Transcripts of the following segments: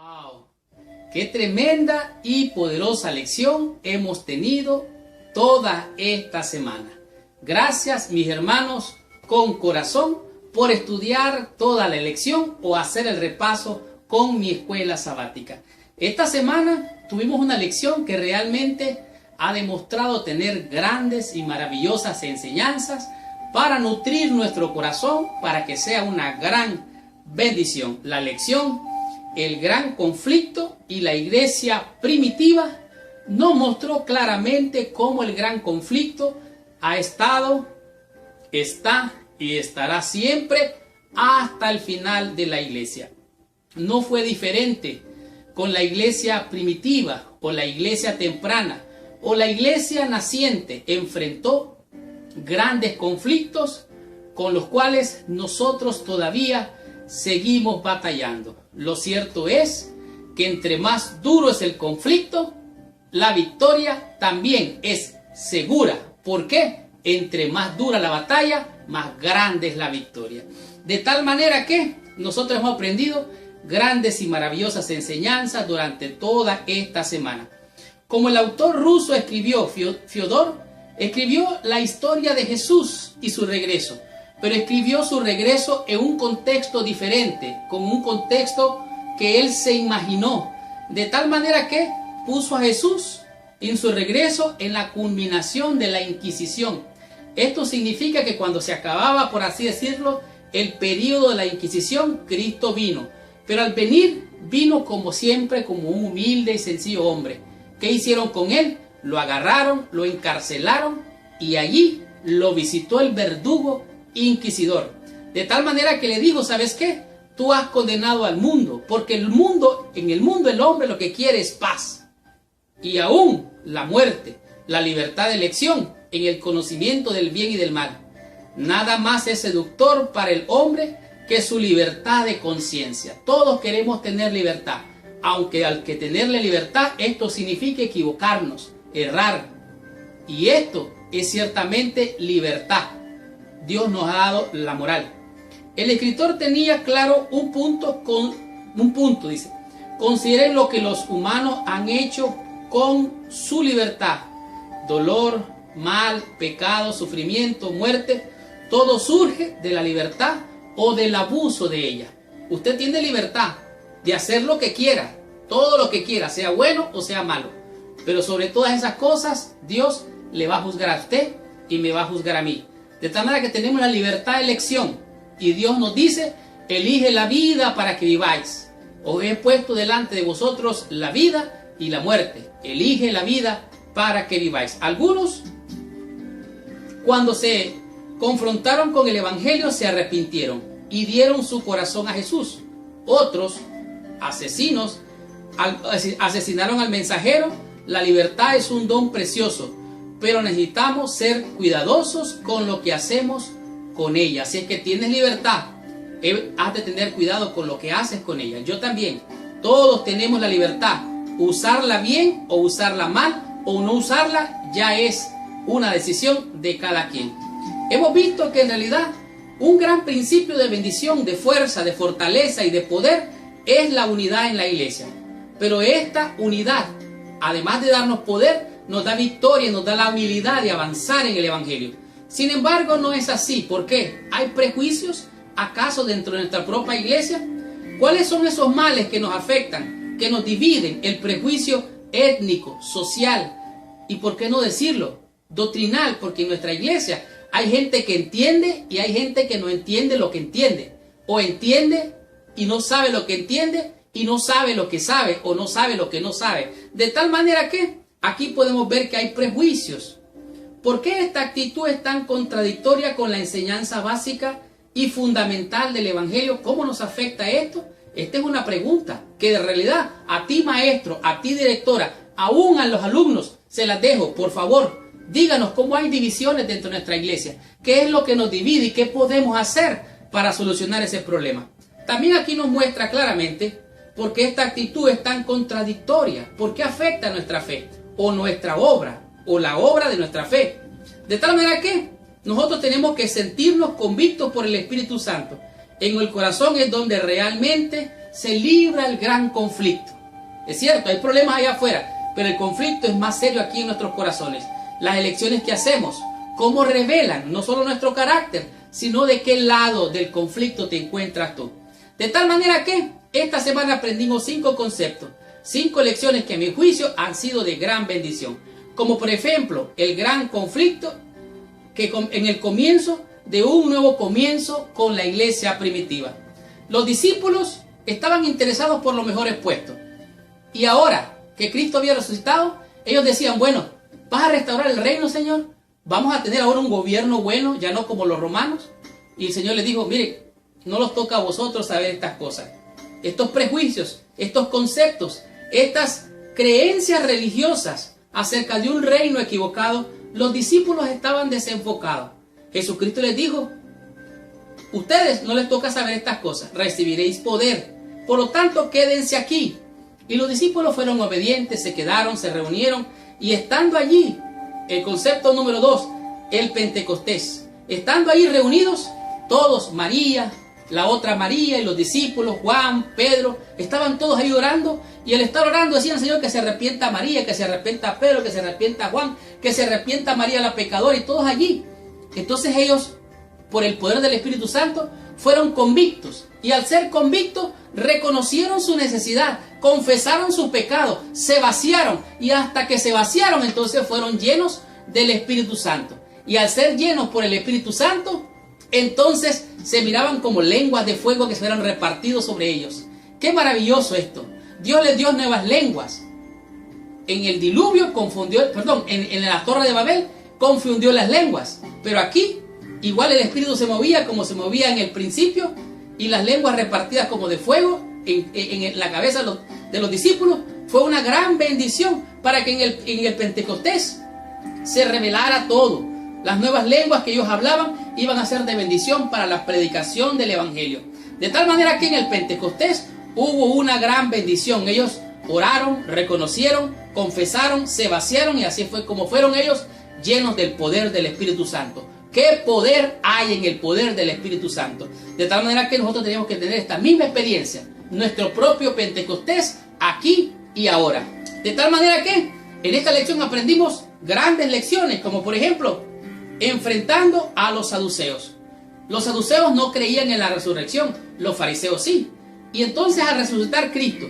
Wow, qué tremenda y poderosa lección hemos tenido toda esta semana. Gracias, mis hermanos, con corazón, por estudiar toda la lección o hacer el repaso con mi escuela sabática. Esta semana tuvimos una lección que realmente ha demostrado tener grandes y maravillosas enseñanzas para nutrir nuestro corazón, para que sea una gran bendición. La lección, el gran conflicto y la iglesia primitiva, nos mostró claramente cómo el gran conflicto ha estado, está y estará siempre hasta el final de la iglesia. No fue diferente con la iglesia primitiva o la iglesia temprana o la iglesia naciente. Enfrentó grandes conflictos con los cuales nosotros todavía seguimos batallando. Lo cierto es que entre más duro es el conflicto, la victoria también es segura. ¿Por qué? Entre más dura la batalla, más grande es la victoria. De tal manera que nosotros hemos aprendido grandes y maravillosas enseñanzas durante toda esta semana. Como el autor ruso escribió, Fiodor, escribió la historia de Jesús y su regreso, pero escribió su regreso en un contexto diferente, con un contexto que él se imaginó, de tal manera que puso a Jesús en su regreso en la culminación de la Inquisición. Esto significa que cuando se acababa, por así decirlo, el periodo de la Inquisición, Cristo vino, pero al venir, vino como siempre, como un humilde y sencillo hombre. ¿Qué hicieron con él? Lo agarraron, lo encarcelaron y allí lo visitó el verdugo inquisidor. De tal manera que le dijo, ¿sabes qué? Tú has condenado al mundo, porque en el mundo el hombre lo que quiere es paz. Y aún la muerte, la libertad de elección en el conocimiento del bien y del mal. Nada más es seductor para el hombre que su libertad de conciencia. Todos queremos tener libertad, aunque al que tenerle libertad, esto significa equivocarnos, errar. Y esto es ciertamente libertad. Dios nos ha dado la moral. El escritor tenía claro un punto, dice: consideren lo que los humanos han hecho con su libertad. Dolor, mal, pecado, sufrimiento, muerte, todo surge de la libertad o del abuso de ella. Usted tiene libertad de hacer lo que quiera, todo lo que quiera, sea bueno o sea malo. Pero sobre todas esas cosas, Dios le va a juzgar a usted y me va a juzgar a mí. De tal manera que tenemos la libertad de elección. Y Dios nos dice, elige la vida para que viváis. Os he puesto delante de vosotros la vida y la muerte. Elige la vida para que viváis. Algunos, cuando se confrontaron con el Evangelio, se arrepintieron y dieron su corazón a Jesús. Otros, asesinos, asesinaron al mensajero. La libertad es un don precioso, pero necesitamos ser cuidadosos con lo que hacemos con ella. Si es que tienes libertad, has de tener cuidado con lo que haces con ella. Yo también. Todos tenemos la libertad. Usarla bien o usarla mal o no usarla ya es una decisión de cada quien. Hemos visto que en realidad un gran principio de bendición, de fuerza, de fortaleza y de poder es la unidad en la iglesia. Pero esta unidad, además de darnos poder, nos da victoria, nos da la habilidad de avanzar en el Evangelio. Sin embargo, no es así. ¿Por qué? ¿Hay prejuicios acaso dentro de nuestra propia iglesia? ¿Cuáles son esos males que nos afectan, que nos dividen? El prejuicio étnico, social y, ¿por qué no decirlo?, doctrinal, porque en nuestra iglesia hay gente que entiende y hay gente que no entiende lo que entiende. O entiende y no sabe lo que entiende y no sabe lo que sabe o no sabe lo que no sabe. De tal manera que aquí podemos ver que hay prejuicios. ¿Por qué esta actitud es tan contradictoria con la enseñanza básica y fundamental del Evangelio? ¿Cómo nos afecta esto? Esta es una pregunta que de realidad a ti maestro, a ti directora, aún a los alumnos se las dejo. Por favor, díganos cómo hay divisiones dentro de nuestra iglesia. ¿Qué es lo que nos divide y qué podemos hacer para solucionar ese problema? También aquí nos muestra claramente por qué esta actitud es tan contradictoria. ¿Por qué afecta nuestra fe o nuestra obra o la obra de nuestra fe? De tal manera que nosotros tenemos que sentirnos convictos por el Espíritu Santo. En el corazón es donde realmente se libra el gran conflicto. Es cierto, hay problemas allá afuera, pero el conflicto es más serio aquí en nuestros corazones. Las elecciones que hacemos, cómo revelan no solo nuestro carácter, sino de qué lado del conflicto te encuentras tú. De tal manera que esta semana aprendimos 5 conceptos, 5 lecciones que a mi juicio han sido de gran bendición. Como por ejemplo, el gran conflicto que en el comienzo de un nuevo comienzo con la iglesia primitiva. Los discípulos estaban interesados por los mejores puestos. Y ahora que Cristo había resucitado, ellos decían, bueno, ¿vas a restaurar el reino, Señor? ¿Vamos a tener ahora un gobierno bueno, ya no como los romanos? Y el Señor les dijo, mire, no los toca a vosotros saber estas cosas. Estos prejuicios, estos conceptos, estas creencias religiosas acerca de un reino equivocado, los discípulos estaban desenfocados. Jesucristo les dijo, ustedes no les toca saber estas cosas, recibiréis poder. Por lo tanto, quédense aquí. Y los discípulos fueron obedientes, se quedaron, se reunieron, y estando allí, el concepto número 2, el Pentecostés. Estando ahí reunidos, todos, María, la otra María y los discípulos, Juan, Pedro, estaban todos ahí orando, y al estar orando decían, Señor, que se arrepienta María, que se arrepienta Pedro, que se arrepienta Juan, que se arrepienta María la pecadora, y todos allí. Entonces ellos, por el poder del Espíritu Santo, fueron convictos, y al ser convictos, reconocieron su necesidad, confesaron su pecado, se vaciaron, y hasta que se vaciaron, entonces fueron llenos del Espíritu Santo. Y al ser llenos por el Espíritu Santo, entonces se miraban como lenguas de fuego que se eran repartidos sobre ellos. ¡Qué maravilloso esto! Dios les dio nuevas lenguas. En el diluvio en la torre de Babel confundió las lenguas, pero aquí igual el Espíritu se movía como se movía en el principio, y las lenguas repartidas como de fuego en la cabeza de los discípulos. Fue una gran bendición para que en el Pentecostés se revelara todo. Las nuevas lenguas que ellos hablaban iban a ser de bendición para la predicación del Evangelio. De tal manera que en el Pentecostés hubo una gran bendición. Ellos oraron, reconocieron, confesaron, se vaciaron, y así fue como fueron ellos llenos del poder del Espíritu Santo. ¿Qué poder hay en el poder del Espíritu Santo? De tal manera que nosotros tenemos que tener esta misma experiencia, nuestro propio Pentecostés, aquí y ahora. De tal manera que en esta lección aprendimos grandes lecciones, como por ejemplo, enfrentando a los saduceos. Los saduceos no creían en la resurrección, los fariseos sí. Y entonces al resucitar Cristo,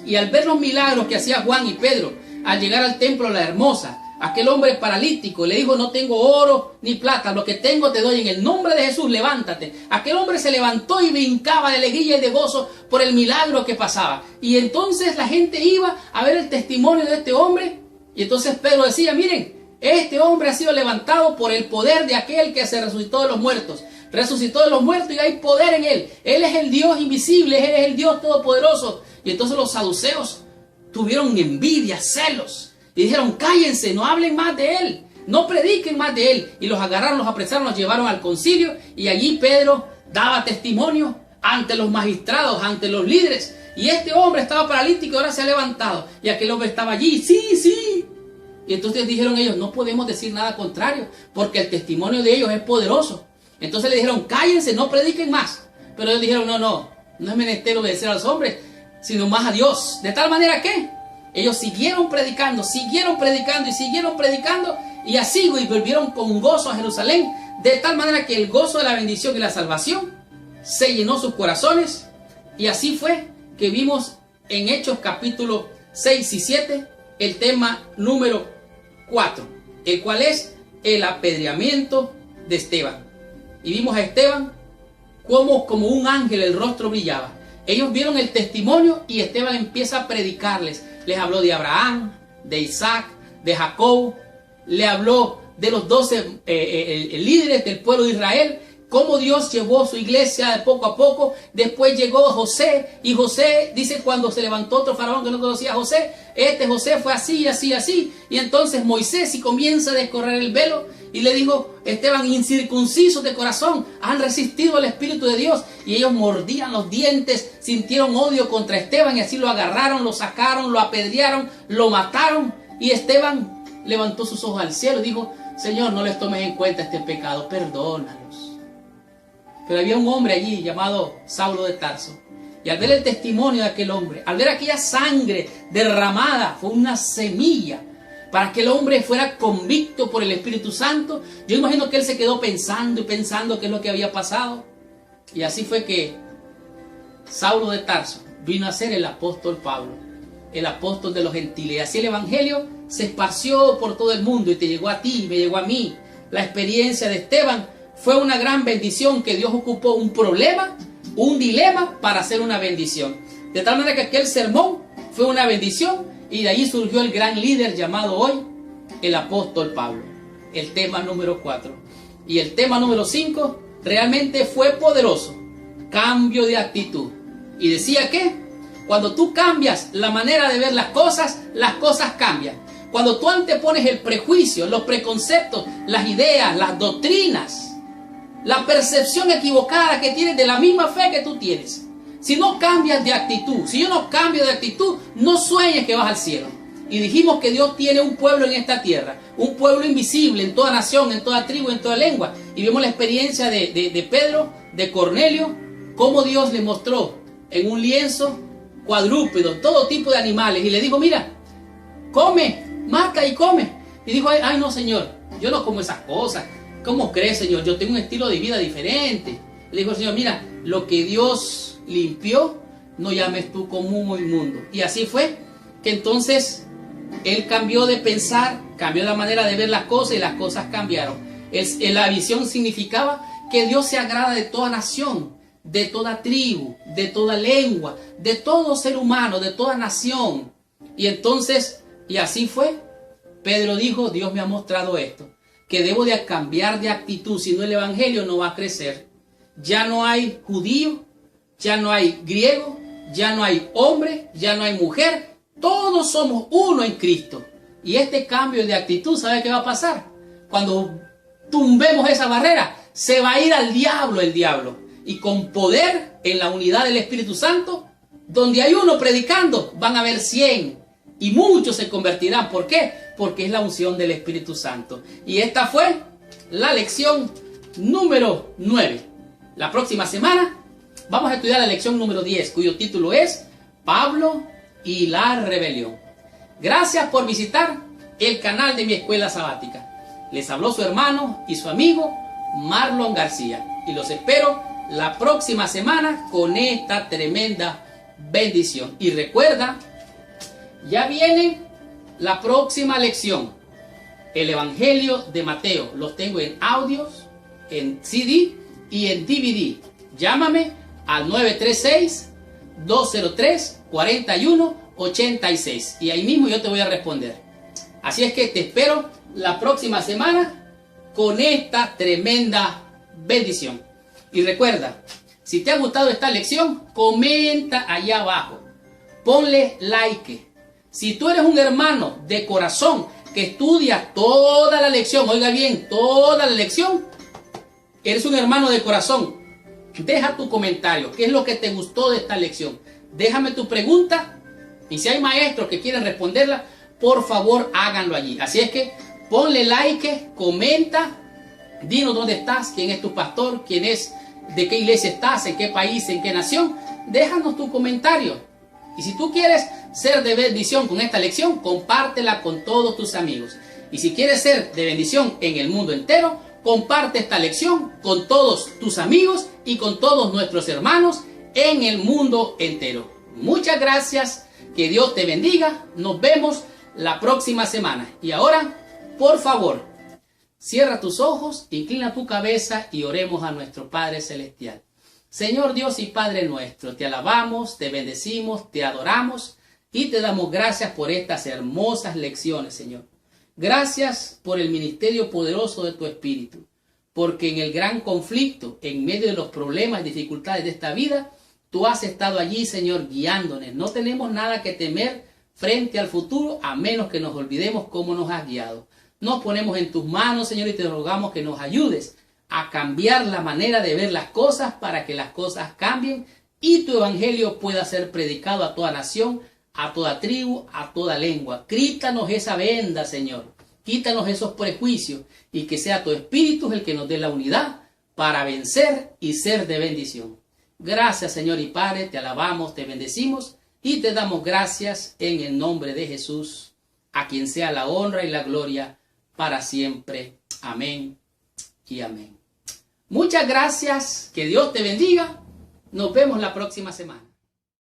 y al ver los milagros que hacía Juan y Pedro, al llegar al templo La Hermosa, aquel hombre paralítico le dijo, no tengo oro ni plata, lo que tengo te doy, en el nombre de Jesús, levántate. Aquel hombre se levantó y brincaba de alegría y de gozo por el milagro que pasaba. Y entonces la gente iba a ver el testimonio de este hombre, y entonces Pedro decía, miren, este hombre ha sido levantado por el poder de aquel que se resucitó de los muertos. Resucitó de los muertos y hay poder en él. Él es el Dios invisible, Él es el Dios todopoderoso. Y entonces los saduceos tuvieron envidia, celos, y dijeron, cállense, no hablen más de él, no prediquen más de él. Y los agarraron, los apresaron, los llevaron al concilio, y allí Pedro daba testimonio ante los magistrados, ante los líderes. Y este hombre estaba paralítico y ahora se ha levantado. Y aquel hombre estaba allí, sí. Y entonces dijeron ellos, no podemos decir nada contrario, porque el testimonio de ellos es poderoso. Entonces le dijeron, cállense, no prediquen más. Pero ellos dijeron, no es menester obedecer a los hombres, sino más a Dios. De tal manera que ellos siguieron predicando, y así volvieron con gozo a Jerusalén, de tal manera que el gozo de la bendición y la salvación se llenó sus corazones. Y así fue que vimos en Hechos capítulo 6 y 7 el tema número 4, el cual es el apedreamiento de Esteban. Y vimos a Esteban como un ángel, el rostro brillaba. Ellos vieron el testimonio y Esteban empieza a predicarles. Les habló de Abraham, de Isaac, de Jacob. Le habló de los 12 líderes del pueblo de Israel. Cómo Dios llevó su iglesia de poco a poco. Después llegó José. Y José, dice, cuando se levantó otro faraón que no conocía a José, José fue así. Y entonces Moisés, y comienza a descorrer el velo, y le dijo, Esteban, incircuncisos de corazón, han resistido al Espíritu de Dios. Y ellos mordían los dientes, sintieron odio contra Esteban, y así lo agarraron, lo sacaron, lo apedrearon, lo mataron. Y Esteban levantó sus ojos al cielo y dijo, Señor, no les tomes en cuenta este pecado, perdónalos. Pero había un hombre allí llamado Saulo de Tarso, Y al ver el testimonio de aquel hombre, al ver aquella sangre derramada, fue una semilla para que el hombre fuera convicto por el Espíritu Santo. Yo imagino que él se quedó pensando y pensando qué es lo que había pasado. Y así fue que Saulo de Tarso vino a ser el apóstol Pablo, el apóstol de los gentiles. Y así el evangelio se esparció por todo el mundo y te llegó a ti, me llegó a mí. La experiencia de Esteban fue una gran bendición, que Dios ocupó un problema, un dilema, para hacer una bendición. De tal manera que aquel sermón fue una bendición, y de allí surgió el gran líder llamado hoy el apóstol Pablo. El tema número 4. Y el tema número 5 realmente fue poderoso. Cambio de actitud. Y decía que cuando tú cambias la manera de ver las cosas cambian. Cuando tú antepones el prejuicio, los preconceptos, las ideas, las doctrinas, la percepción equivocada que tienes de la misma fe que tú tienes, si no cambias de actitud, si yo no cambio de actitud, no sueñes que vas al cielo. Y dijimos que Dios tiene un pueblo en esta tierra, un pueblo invisible en toda nación, en toda tribu, en toda lengua. Y vemos la experiencia de Pedro, de Cornelio, cómo Dios le mostró en un lienzo cuadrúpedo, todo tipo de animales, y le dijo: mira, come, mata y come. Y dijo: ay no, Señor, yo no como esas cosas. ¿Cómo crees, Señor? Yo tengo un estilo de vida diferente. Le dijo el Señor: mira, lo que Dios limpió, no llames tú común o inmundo. Y así fue que entonces él cambió de pensar, cambió la manera de ver las cosas, y las cosas cambiaron. La visión significaba que Dios se agrada de toda nación, de toda tribu, de toda lengua, de todo ser humano, de toda nación. Y entonces, y así fue, Pedro dijo: Dios me ha mostrado esto, que debo de cambiar de actitud, si no el evangelio no va a crecer. Ya no hay judío, ya no hay griego, ya no hay hombre, ya no hay mujer, todos somos uno en Cristo. Y este cambio de actitud, ¿sabe qué va a pasar? Cuando tumbemos esa barrera, se va a ir al diablo el diablo. Y con poder, en la unidad del Espíritu Santo, donde hay uno predicando, van a haber 100. Y muchos se convertirán. ¿Por qué? Porque es la unción del Espíritu Santo. Y esta fue la lección número 9. La próxima semana vamos a estudiar la lección número 10, cuyo título es Pablo y la rebelión. Gracias por visitar el canal de mi escuela sabática. Les habló su hermano y su amigo Marlon García. Y los espero la próxima semana con esta tremenda bendición. Y recuerda, ya viene la próxima lección, el Evangelio de Mateo. Los tengo en audios, en CD y en DVD. Llámame al 936-203-4186 y ahí mismo yo te voy a responder. Así es que te espero la próxima semana con esta tremenda bendición. Y recuerda, si te ha gustado esta lección, comenta allá abajo, ponle like. Si tú eres un hermano de corazón que estudia toda la lección, oiga bien, toda la lección, eres un hermano de corazón, deja tu comentario. ¿Qué es lo que te gustó de esta lección? Déjame tu pregunta, y si hay maestros que quieren responderla, por favor háganlo allí. Así es que ponle like, comenta, dinos dónde estás, quién es tu pastor, quién es, de qué iglesia estás, en qué país, en qué nación. Déjanos tu comentario. Y si tú quieres ser de bendición con esta lección, compártela con todos tus amigos. Y si quieres ser de bendición en el mundo entero, comparte esta lección con todos tus amigos y con todos nuestros hermanos en el mundo entero. Muchas gracias, que Dios te bendiga, nos vemos la próxima semana. Y ahora, por favor, cierra tus ojos, inclina tu cabeza y oremos a nuestro Padre Celestial. Señor Dios y Padre nuestro, te alabamos, te bendecimos, te adoramos y te damos gracias por estas hermosas lecciones, Señor. Gracias por el ministerio poderoso de tu Espíritu, porque en el gran conflicto, en medio de los problemas y dificultades de esta vida, tú has estado allí, Señor, guiándonos. No tenemos nada que temer frente al futuro, a menos que nos olvidemos cómo nos has guiado. Nos ponemos en tus manos, Señor, y te rogamos que nos ayudes a cambiar la manera de ver las cosas para que las cosas cambien y tu evangelio pueda ser predicado a toda nación, a toda tribu, a toda lengua. Quítanos esa venda, Señor. Quítanos esos prejuicios y que sea tu Espíritu el que nos dé la unidad para vencer y ser de bendición. Gracias, Señor y Padre, te alabamos, te bendecimos y te damos gracias en el nombre de Jesús, a quien sea la honra y la gloria para siempre. Amén y amén. Muchas gracias, que Dios te bendiga. Nos vemos la próxima semana.